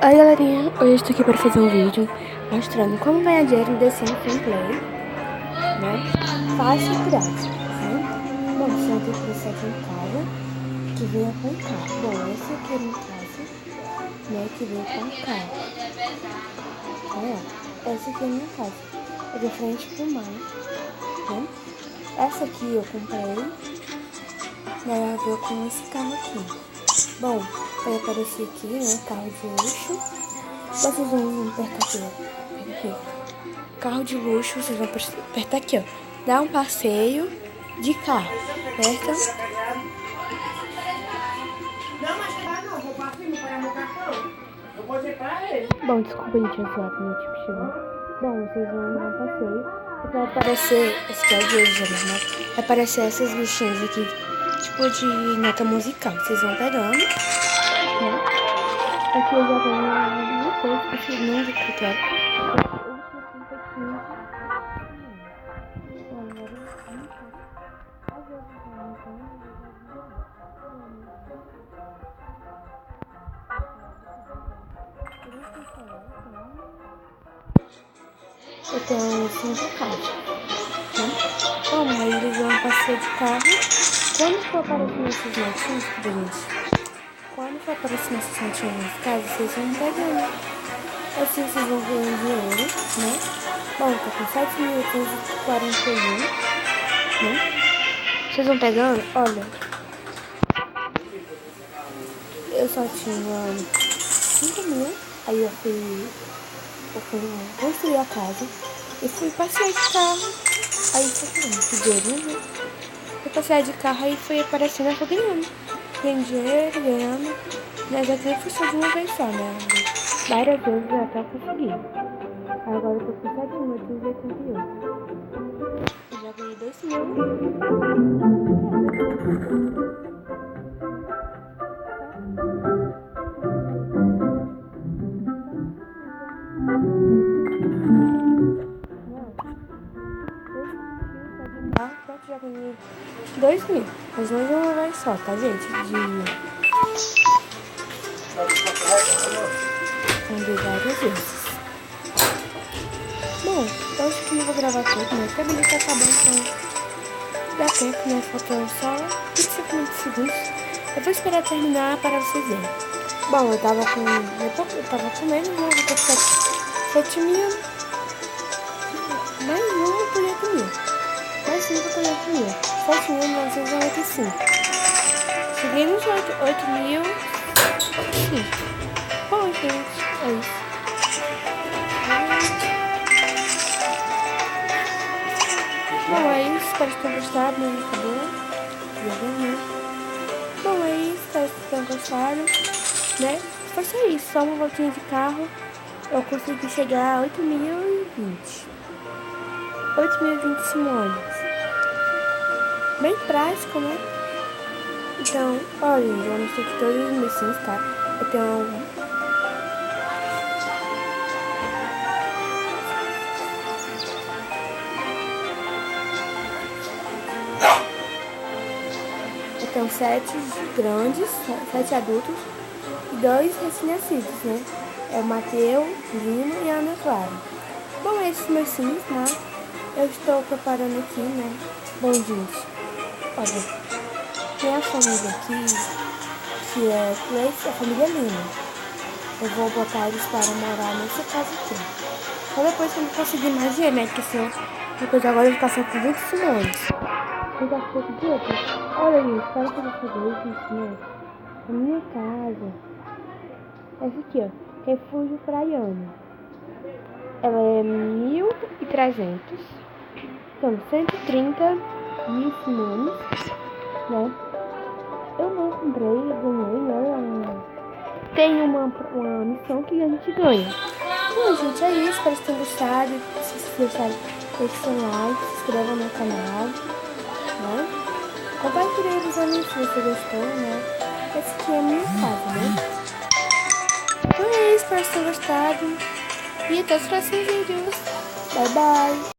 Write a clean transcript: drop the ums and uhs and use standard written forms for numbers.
Oi galerinha, hoje eu estou aqui para fazer um vídeo mostrando como ganhar dinheiro no The Sims Gameplay, né? Fácil e prático, né? Bom, você vai ter que deixar aqui em casa, que venha com carro. Bom, esse aqui no caso, né, que veio com carro. Essa aqui é a minha casa, é de frente pro mar, né? Essa aqui eu comprei, né, ela veio com esse carro aqui. Bom, vai aparecer aqui, né, carro de luxo. Vocês vão apertar aqui. Carro de luxo, vocês vão apertar aqui, ó. Dá um passeio de carro, certo? Bom, desculpa, gente, eu sou meu tipo chegou. Bom, vocês vão dar um passeio. Vai aparecer, esse aqui é o verde, né? Vai aparecer essas bichinhas aqui, tipo de nota musical. Vocês vão pegando, né? Aqui eu já tenho uma coisa que vocês não vão clicar. Eu tenho 5 carros, né? Bom, aí eles vão passear de carro. Quando for aparecendo esses notinhos, gente, quando for aparecendo esses notinhos nas casas, vocês vão pegando. Assim vocês vão ganhando dinheiro, né? Bom, tá com 7.841, né? Vocês vão pegando, olha. Eu só tinha 5.000, aí eu fui construir a casa e fui passear de carro. Aí foi ganhando dinheiro, né? Fui passear de carro, aí foi aparecendo, eu fui ganhando. Ganhando dinheiro, ganhando. Mas aqui foi de uma vez só, né? Várias vezes eu até consegui. Agora eu tô com 7.888. Eu já ganhei 2.000. Já ganhei 2.000, mas não de uma vez só, tá, gente? De várias vezes. Bom, eu acho que não vou gravar tudo, né? Porque a beleza tá acabando, então dá tempo, né? Faltam só 25 segundos. Eu vou esperar terminar para vocês verem. Bom, eu tava com menos, né? Eu tô com 7.000. Mais uma por 8.000. Mais 5 por 8.000. 7.995. Cheguei nos 8.000. Bom, gente, é isso. Bom, é isso. Espero que tenham gostado. Muito bom. Bom, é isso. Espero que tenham gostado. Né? Foi só isso. Só uma voltinha de carro. Eu consegui chegar a 8.020. 8.020 simones. Bem prático, né? Então, olha, gente, eu mostrei aqui todos os meus sims, tá? Eu tenho Eu tenho 7 grandes, 7 adultos e 2 recém-nascidos, né? É o Mateus, Lino e a Ana Clara. Bom, esses meus sims, né? Eu estou preparando aqui, né? Bom, gente, olha, tem a família aqui, que é a família Lina. Eu vou botar eles para morar nessa casa aqui. Só depois que eu não conseguir mais dinheiro, né? Porque senão, depois agora eu vou ficar só com 20 simones. Eu já fico de outro. Olha, gente, para que eu vou fazer isso, né? A minha casa. Essa aqui, ó. Refúgio Praiano. Ela é 1.300. São 130 mil simones, né? Eu não comprei, eu ganhei, né? Tem uma missão que a gente ganha. Bom, gente, é isso. Espero que tenham gostado. Se vocês gostaram, deixe seu like, se inscreva no canal, né? Compartilhe com os amigos se você gostou, né? Essa aqui é a minha casa, né? Então é isso. Espero que tenham gostado. E até os próximos vídeos. Bye, bye.